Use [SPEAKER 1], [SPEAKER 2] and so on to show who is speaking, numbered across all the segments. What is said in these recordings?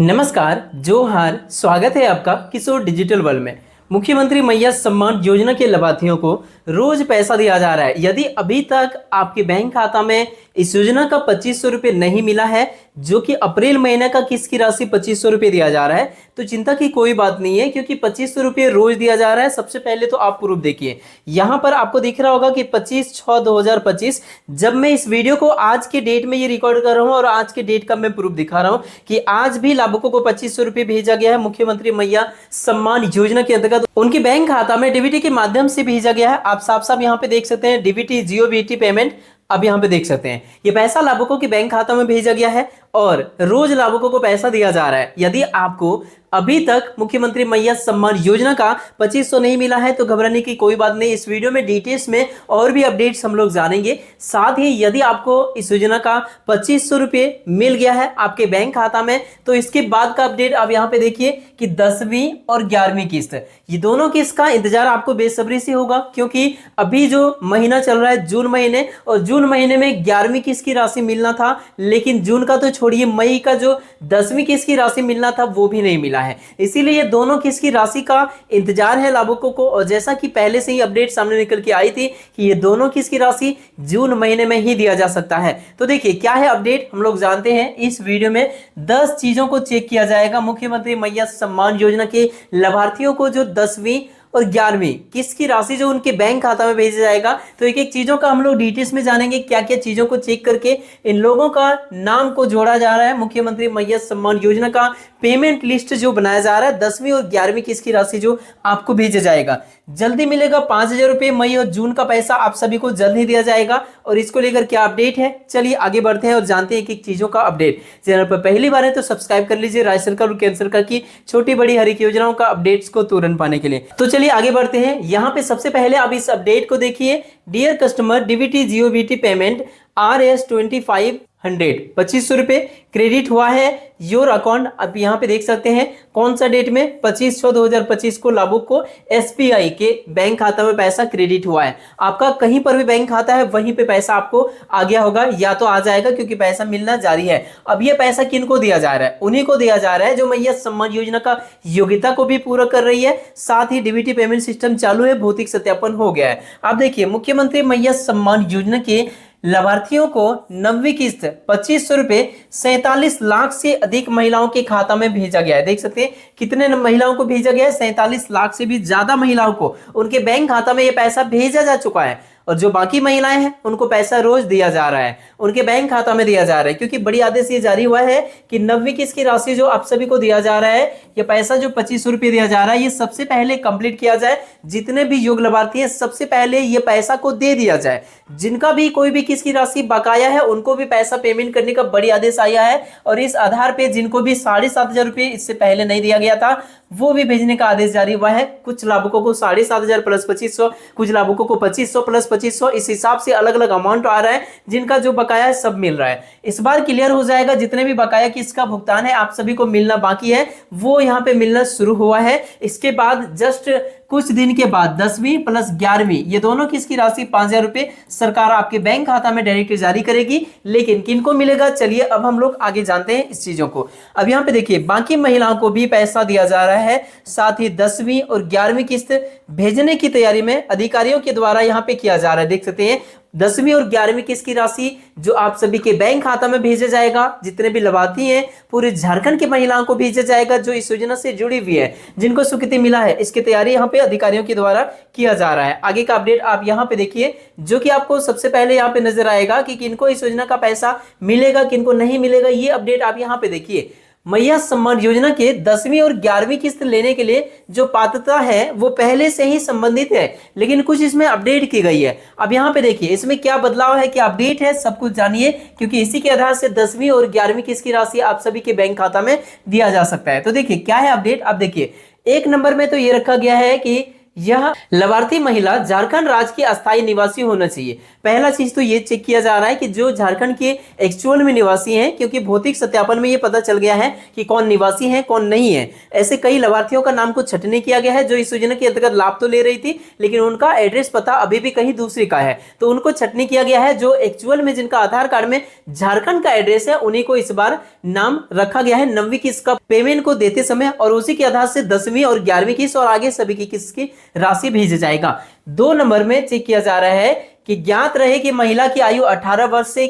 [SPEAKER 1] नमस्कार, जोहार। स्वागत है आपका किशोर डिजिटल वर्ल्ड में। मुख्यमंत्री मैया सम्मान योजना के लाभार्थियों को रोज पैसा दिया जा रहा है। यदि अभी तक आपके बैंक खाता में इस योजना का 2500 रुपये नहीं मिला है, जो कि अप्रैल महीने का किस्त की राशि 2500 रुपये दिया जा रहा है, तो चिंता की कोई बात नहीं है, क्योंकि 2500 रुपये रोज दिया जा रहा है। सबसे पहले तो आप प्रूफ देखिए, यहाँ पर आपको दिख रहा होगा कि 25/6/2025। जब मैं इस वीडियो को आज के डेट में ये रिकॉर्ड कर रहा हूँ और आज के डेट का मैं प्रूफ दिखा रहा हूँ कि आज भी लाभुकों को 2500 रुपये भेजा गया है। मुख्यमंत्री मैया सम्मान योजना के अंतर्गत उनके बैंक खाता में डीबीटी के माध्यम से भेजा गया है। आप साफ साफ यहाँ पे देख सकते हैं डीबीटी जियो बीटी पेमेंट। अब यहाँ पे देख सकते हैं ये पैसा लाभुकों के बैंक खाता में भेजा गया है और रोज लाभुकों को पैसा दिया जा रहा है। यदि आपको अभी तक मुख्यमंत्री मैया सम्मान योजना का 2500 नहीं मिला है तो घबराने की कोई बात नहीं। इस वीडियो में डिटेल्स में और भी अपडेट्स हम लोग जानेंगे। साथ ही यदि आपको इस योजना का 2500 रुपये मिल गया है आपके बैंक खाता में, तो इसके बाद का अपडेट आप यहाँ पे देखिए कि 10वीं और 11वीं किस्त, ये दोनों किस्त का इंतजार आपको बेसब्री से होगा, क्योंकि अभी जो महीना चल रहा है जून महीने, और जून महीने में 11वीं किस्त की राशि मिलना था, लेकिन जून का तो छोड़िए, मई का जो 10वीं किस्त की राशि मिलना था वो भी नहीं मिला है। इसीलिए ये दोनों किस्त की राशि का इंतजार है लाभुकों को। और जैसा कि पहले से ही अपडेट सामने निकल के आई थी कि ये दोनों किस्त की राशि जून महीने में ही दिया जा सकता है। तो देखिए क्या है अपडेट, हम लोग जानते हैं। इस वीडियो में 10 चीजों को चेक किया जाएगा। मुख्यमंत्री मैया सम्मान योजना के लाभार्थियों को जो 10वीं और 11वीं किस्त की राशि जो उनके बैंक खाता में भेजा जाएगा, तो एक एक चीजों का हम लोग डिटेल्स में जानेंगे। क्या क्या चीजों को चेक करके इन लोगों का नाम को जोड़ा जा रहा है। मुख्यमंत्री मैया सम्मान योजना का पेमेंट लिस्ट जो बनाया जा रहा है, 10वीं और 11वीं किस्त की राशि जो आपको भेजा जाएगा, जल्दी मिलेगा 5000 रुपये। मई और जून का पैसा आप सभी को जल्द ही दिया जाएगा। और इसको लेकर क्या अपडेट है, चलिए आगे बढ़ते हैं और जानते हैं एक चीजों का अपडेट। चैनल पर पहली बार है तो सब्सक्राइब कर लीजिए राज्य सरकार और केंद्र सरकार की छोटी बड़ी हर एक योजनाओं का अपडेट्स को तुरंत पाने के लिए। तो चलिए आगे बढ़ते हैं। यहाँ पे सबसे पहले आप इस अपडेट को देखिए। डियर कस्टमर, डीबीटी जियो बीटी पेमेंट RS2500 2500 रुपये क्रेडिट हुआ है योर अकाउंट। अब यहाँ पे देख सकते हैं कौन सा डेट में 25/6/2025 को लाभुक को SBI के बैंक खाता में पैसा क्रेडिट हुआ है। आपका कहीं पर भी बैंक खाता है वहीं पे पैसा आपको आ गया होगा या तो आ जाएगा, क्योंकि पैसा मिलना जारी है। अब ये पैसा किनको दिया जा रहा है, उन्हीं को दिया जा रहा है जो मैया सम्मान योजना का योग्यता को भी पूरा कर रही है। साथ ही डीबीटी पेमेंट सिस्टम चालू है, भौतिक सत्यापन हो गया है। आप देखिए मुख्यमंत्री मैया सम्मान योजना के लाभार्थियों को 9वीं किस्त 2500 रुपये 47 लाख से अधिक महिलाओं के खाता में भेजा गया है। देख सकते हैं कितने महिलाओं को भेजा गया है, 47 लाख से भी ज्यादा महिलाओं को उनके बैंक खाता में यह पैसा भेजा जा चुका है। और जो बाकी महिलाएं हैं उनको पैसा रोज दिया जा रहा है, उनके बैंक खाता में दिया जा रहा है, क्योंकि बड़ी आदेश ये जारी हुआ है कि 9वीं किस्त की राशि जो आप सभी को दिया जा रहा है, ये पैसा जो 2500 रुपये दिया जा रहा है, ये सबसे पहले कंप्लीट किया जाए। जितने भी योग्य लाभार्थी हैं सबसे पहले ये पैसा को दे दिया जाए। जिनका भी कोई भी किस्त की राशि बकाया है उनको भी पैसा पेमेंट करने का बड़ी आदेश आया है। और इस आधार पे जिनको भी 7500 रुपये इससे पहले नहीं दिया गया था वो भी भेजने का आदेश जारी हुआ है। कुछ लाभुकों को 7500 प्लस 2500, कुछ लाभुकों को 2500 प्लस 2500, इस हिसाब से अलग अलग अमाउंट आ रहा है। जिनका जो बकाया है सब मिल रहा है। इस बार क्लियर हो जाएगा जितने भी बकाया किस्त का भुगतान है आप सभी को मिलना बाकी है वो यहाँ पे मिलना शुरू हुआ है। इसके बाद जस्ट कुछ दिन के बाद 10वीं प्लस 11वीं ये दोनों किस्त की राशि 5000 रुपये सरकार आपके बैंक खाता में डायरेक्ट जारी करेगी। लेकिन किनको मिलेगा, चलिए अब हम लोग आगे जानते हैं इस चीजों को। अब यहाँ पे देखिए बाकी महिलाओं को भी पैसा दिया जा रहा है। साथ ही 10वीं और 11वीं किस्त भेजने की तैयारी में अधिकारियों के द्वारा यहाँ पे किया जा रहा है। देख सकते हैं 10वीं और 11वीं किस्त की राशि जो आप सभी के बैंक खाता में भेजा जाएगा। जितने भी लाभार्थी हैं पूरे झारखंड की महिलाओं को भेजा जाएगा जो इस योजना से जुड़ी हुई है, जिनको स्वीकृति मिला है। इसकी तैयारी यहाँ पे अधिकारियों के द्वारा किया जा रहा है। आगे का अपडेट आप यहाँ पे देखिए, जो कि आपको सबसे पहले यहाँ पे नजर आएगा कि किनको इस योजना का पैसा मिलेगा किनको नहीं मिलेगा। ये अपडेट आप यहाँ पे देखिए। मैया सम्मान योजना के 10वीं और 11वीं किस्त लेने के लिए जो पात्रता है वो पहले से ही संबंधित है, लेकिन कुछ इसमें अपडेट की गई है। अब यहाँ पे देखिए इसमें क्या बदलाव है, क्या अपडेट है, सब कुछ जानिए, क्योंकि इसी के आधार से 10वीं और 11वीं किस्त की राशि आप सभी के बैंक खाता में दिया जा सकता है। तो देखिए क्या है अपडेट। अब देखिए 1 नंबर में तो ये रखा गया है कि यह लाभार्थी महिला झारखंड राज्य की अस्थायी निवासी होना चाहिए। पहला चीज तो ये चेक किया जा रहा है कि जो झारखंड के एक्चुअल में निवासी हैं, क्योंकि भौतिक सत्यापन में ये पता चल गया है कि कौन निवासी है कौन नहीं है। ऐसे कई लाभार्थियों का नाम को छटनी किया गया है जो इस योजना के अंतर्गत लाभ तो ले रही थी, लेकिन उनका एड्रेस पता अभी भी कहीं दूसरी का है, तो उनको छटनी किया गया है। जो एक्चुअल में जिनका आधार कार्ड में झारखंड का एड्रेस है उन्हीं को इस बार नाम रखा गया है 9वीं किस्त का पेमेंट को देते समय, और उसी के आधार से 10वीं और 11वीं किस्त और आगे सभी की किस्त की राशि भेजा जाएगा। 2 नंबर में चेक किया जा रहा है कि ज्ञात रहे कि महिला की आयु 18 वर्ष से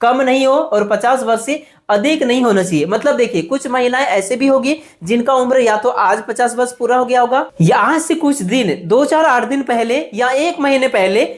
[SPEAKER 1] कम नहीं हो और 50 वर्ष से अधिक नहीं होना चाहिए। मतलब देखिए, कुछ महिलाएं ऐसे भी होगी जिनका उम्र या तो आज 50 वर्ष पूरा हो गया होगा, या आज से कुछ दिन 2-4-8 दिन पहले या 1 महीने पहले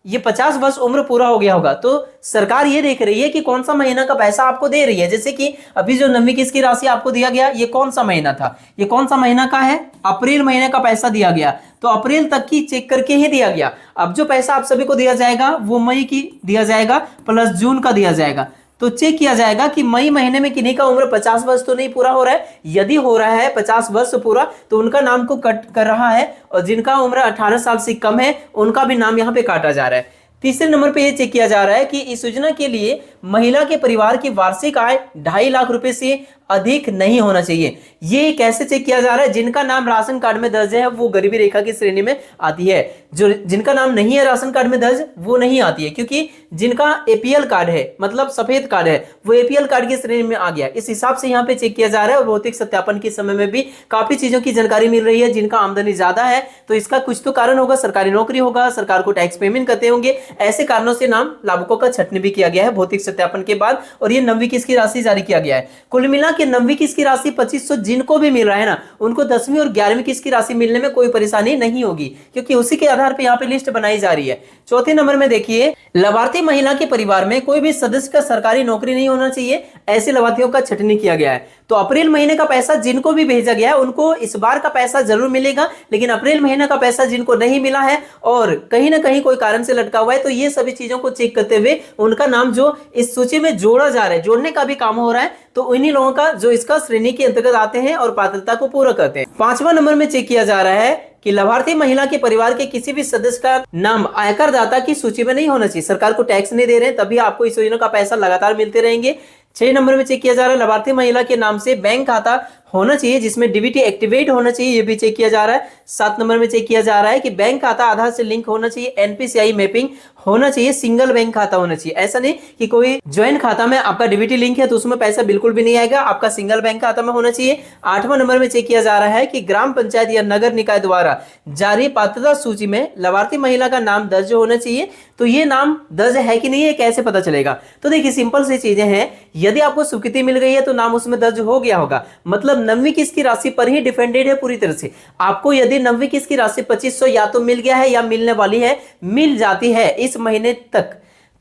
[SPEAKER 1] ये 50 वर्ष उम्र पूरा हो गया होगा। तो सरकार ये देख रही है कि कौन सा महीना का पैसा आपको दे रही है। जैसे कि अभी जो 9वीं किस्त की राशि आपको दिया गया, ये कौन सा महीना था, ये कौन सा महीना का है, अप्रैल महीने का पैसा दिया गया, तो अप्रैल तक की चेक करके ही दिया गया। अब जो पैसा आप सभी को दिया जाएगा वो मई की दिया जाएगा प्लस जून का दिया जाएगा। तो चेक किया जाएगा कि मई महीने में किन्हीं का उम्र 50 वर्ष तो नहीं पूरा हो रहा है। यदि हो रहा है 50 वर्ष पूरा तो उनका नाम को कट कर रहा है, और जिनका उम्र 18 साल से कम है उनका भी नाम यहाँ पे काटा जा रहा है। तीसरे नंबर पे ये चेक किया जा रहा है कि इस योजना के लिए महिला के परिवार की वार्षिक आय 2.5 लाख रुपए से अधिक नहीं होना चाहिए। ये कैसे चेक किया जा रहा है? जिनका नाम राशन कार्ड में दर्ज है वो गरीबी रेखा की श्रेणी में आती है, जो जिनका नाम नहीं है राशन कार्ड में दर्ज वो नहीं आती है, क्योंकि जिनका एपीएल कार्ड है मतलब सफेद कार्ड है वो एपीएल कार्ड की श्रेणी में आ गया। इस हिसाब से यहाँ पे चेक किया जा रहा है। और भौतिक सत्यापन के समय में भी काफी चीजों की जानकारी मिल रही है। जिनका आमदनी ज्यादा है तो इसका कुछ तो कारण होगा, सरकारी नौकरी होगा, सरकार को टैक्स पेमेंट करते होंगे, ऐसे कारणों से नाम लाभुकों का छटनी भी किया गया है भौतिक सत्यापन के बाद। और ये 9वीं किस्त की राशि जारी किया गया है। कुल मिला के 9वीं किस्त की राशि 2500 जिनको भी मिल रहा है ना, उनको 10वीं और 11वीं किस्त की राशि मिलने में कोई परेशानी नहीं होगी, क्योंकि उसी के आधार पर यहाँ पे लिस्ट बनाई जा रही है। चौथे नंबर में देखिए, लाभार्थी महिला के परिवार में कोई भी सदस्य का सरकारी नौकरी नहीं होना चाहिए, ऐसे लाभार्थियों का छटनी किया गया है। तो अप्रैल महीने का पैसा जिनको भी भेजा गया है उनको इस बार का पैसा जरूर मिलेगा, लेकिन अप्रैल महीने का पैसा जिनको नहीं मिला है और कहीं ना कहीं कोई कारण से लटका हुआ है, तो ये सभी चीजों को चेक करते हुए उनका नाम जो इस सूची में जोड़ा जा रहा है, जोड़ने का भी काम हो रहा है, तो उन्हीं लोगों का जो इसका श्रेणी के अंतर्गत आते हैं और पात्रता को पूरा करते हैं। 5वां नंबर में चेक किया जा रहा है कि लाभार्थी महिला के परिवार के किसी भी सदस्य का नाम आयकर दाता की सूची में नहीं होना चाहिए। सरकार को टैक्स नहीं दे रहे हैं तभी आपको इस योजना का पैसा लगातार मिलते रहेंगे। 6 नंबर में चेक किया जा रहा है, लाभार्थी महिला के नाम से बैंक खाता होना चाहिए जिसमें डीबीटी एक्टिवेट होना चाहिए, ये भी चेक किया जा रहा है। 7 नंबर में चेक किया जा रहा है कि बैंक खाता आधार से लिंक होना चाहिए, एनपीसीआई मैपिंग होना चाहिए, सिंगल बैंक खाता होना चाहिए। ऐसा नहीं कि कोई ज्वाइंट खाता में आपका डीबीटी लिंक है तो उसमें पैसा बिल्कुल भी नहीं आएगा, आपका सिंगल बैंक खाता में होना चाहिए। 8वां नंबर में चेक किया जा रहा है कि ग्राम पंचायत या नगर निकाय द्वारा जारी पात्रता सूची में लाभार्थी महिला का नाम दर्ज होना चाहिए। तो ये नाम दर्ज है कि नहीं है कैसे पता चलेगा? तो देखिए, सिंपल सी चीजें हैं। यदि आपको स्वीकृति मिल गई है तो नाम उसमें दर्ज हो गया होगा, मतलब 9वीं किस्त की राशि पर ही डिपेंडेड है पूरी तरह से। आपको यदि 9वीं किस्त की राशि 2500 या तो मिल गया है या मिलने वाली है, मिल जाती है इस महीने तक,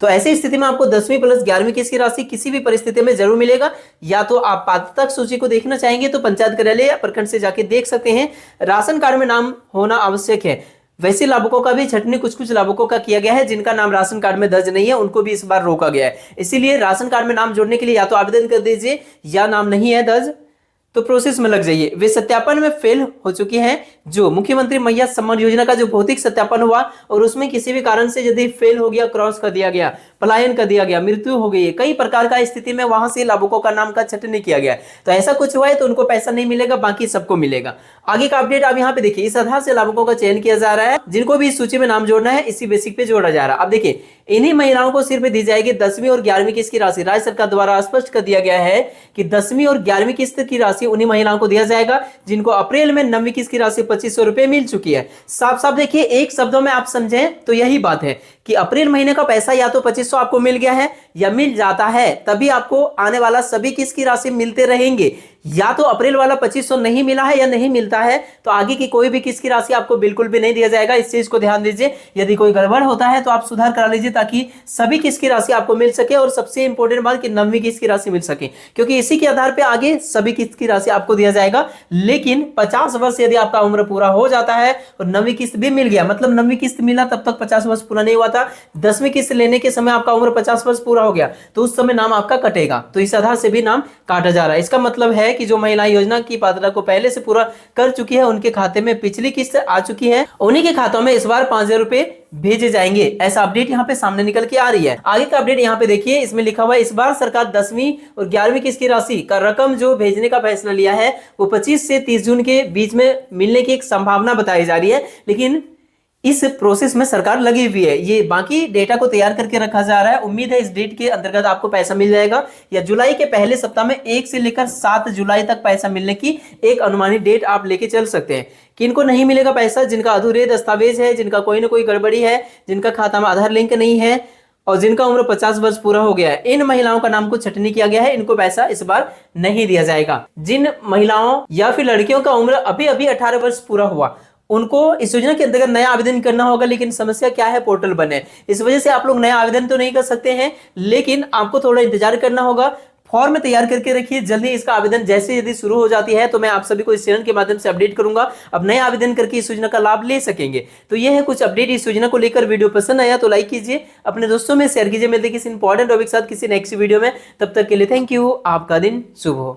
[SPEAKER 1] तो ऐसी स्थिति में आपको 10वीं प्लस 11वीं किस्त की राशि किसी भी परिस्थिति में जरूर मिलेगा। या तो आप पात्रता सूची को देखना चाहेंगे तो पंचायत कार्यालय या प्रखंड से जाके देख सकते हैं। राशन कार्ड में नाम होना आवश्यक है। वैसे लाभुकों का भी छटनी कुछ लाभुकों का किया गया है जिनका नाम राशन कार्ड में दर्ज नहीं है, उनको भी इस बार रोका गया है। इसीलिए राशन कार्ड में नाम जोड़ने के लिए या तो आवेदन कर दीजिए या नाम नहीं है दर्ज तो प्रोसेस में लग जाइए। वे सत्यापन में फेल हो चुकी हैं। जो मुख्यमंत्री मैया सम्मान योजना का जो भौतिक सत्यापन हुआ और उसमें किसी भी कारण से यदि फेल हो गया, क्रॉस कर दिया गया, पलायन कर दिया गया, मृत्यु हो गई है, कई प्रकार का स्थिति में वहां से लाभुकों का नाम का छटनी किया गया, तो ऐसा कुछ हुआ है तो उनको पैसा नहीं मिलेगा, बाकी सबको मिलेगा। आगे का अपडेट आप यहाँ पे देखिए, इस आधार से लाभुकों का चयन किया जा रहा है। जिनको भी इस सूची में नाम जोड़ना है इसी बेसिक पे जोड़ा जा रहा है। अब देखिए, इन्हीं महिलाओं को सिर्फ दी जाएगी 10वीं और 11वीं किस्त की राशि। राज्य सरकार द्वारा स्पष्ट कर दिया गया है कि 10वीं और 11वीं किस्त की राशि उन्हीं महिलाओं को दिया जाएगा जिनको अप्रैल में 9वीं किस्त की राशि 2500 रुपए मिल चुकी है। साफ साफ देखिए, एक शब्दों में आप समझें तो यही बात है कि अप्रैल महीने का पैसा या तो 2500 आपको मिल गया है या मिल जाता है, तभी आपको आने वाला सभी किस्त की राशि मिलते रहेंगे। या तो अप्रैल वाला 2500 नहीं मिला है या नहीं मिलता है तो आगे की कोई भी किस्त की राशि आपको बिल्कुल भी नहीं दिया जाएगा। इस चीज को ध्यान दीजिए। यदि कोई गड़बड़ होता है तो आप सुधार करा लीजिए ताकि सभी किस्त की राशि आपको मिल सके, और सबसे इंपॉर्टेंट बात कि 9वीं किस्त की राशि मिल सके, क्योंकि इसी के आधार पर आगे सभी किस्त की राशि आपको दिया जाएगा। लेकिन 50 वर्ष यदि आपका उम्र पूरा हो जाता है और 9वीं किस्त भी मिल गया, मतलब 9वीं किस्त मिला तब तक 50 वर्ष पूरा नहीं हुआ था, 10वीं किस्त लेने के समय आपका उम्र 50 वर्ष पूरा हो गया तो उस समय नाम आपका कटेगा। तो इस आधार से भी नाम काटा जा रहा है। इसका मतलब है कि जो महिला योजना की पात्रता को पहले से पूरा कर चुकी है, उनके खाते में पिछली किस्त आ चुकी है, उन्हीं के खातों में इस बार 5,000 रुपए भेजे जाएंगे। ऐसा अपडेट यहाँ पे सामने निकल के आ रही है। आगे का अपडेट यहाँ पे देखिए, इसमें लिखा हुआ है इस बार सरकार 10वीं और 11वीं किस्त की राशि का रकम जो भेजने का फैसला लिया है वो 25 से 30 जून के बीच में मिलने की एक संभावना बताई जा रही है। लेकिन इस प्रोसेस में सरकार लगी हुई है, ये बाकी डेटा को तैयार करके रखा जा रहा है। उम्मीद है इस डेट के अंतर्गत आपको पैसा मिल जाएगा या जुलाई के पहले सप्ताह में 1 से लेकर 7 जुलाई तक पैसा मिलने की एक अनुमानित डेट आप लेके चल सकते हैं। किनको नहीं मिलेगा पैसा? जिनका अधूरे दस्तावेज है, जिनका कोई ना कोई गड़बड़ी है, जिनका खाता में आधार लिंक नहीं है और जिनका उम्र 50 वर्ष पूरा हो गया है, इन महिलाओं का नाम को छटनी किया गया है, इनको पैसा इस बार नहीं दिया जाएगा। जिन महिलाओं या फिर लड़कियों का उम्र अभी अभी 18 वर्ष पूरा हुआ, उनको इस योजना के अंतर्गत नया आवेदन करना होगा। लेकिन समस्या क्या है, पोर्टल बने, इस वजह से आप लोग नया आवेदन तो नहीं कर सकते हैं, लेकिन आपको थोड़ा इंतजार करना होगा। फॉर्म तैयार करके रखिए, जल्दी इसका आवेदन जैसे यदि शुरू हो जाती है तो मैं आप सभी को इस चैनल के माध्यम से अपडेट करूंगा। अब नया आवेदन करके इस योजना का लाभ ले सकेंगे। तो ये है कुछ अपडेट इस योजना को लेकर। वीडियो पसंद आया तो लाइक कीजिए, अपने दोस्तों में शेयर कीजिए। मिलते किसी इंपॉर्टेंट टॉपिक के साथ किसी नेक्स्ट वीडियो में, तब तक के लिए थैंक यू। आपका दिन शुभ हो।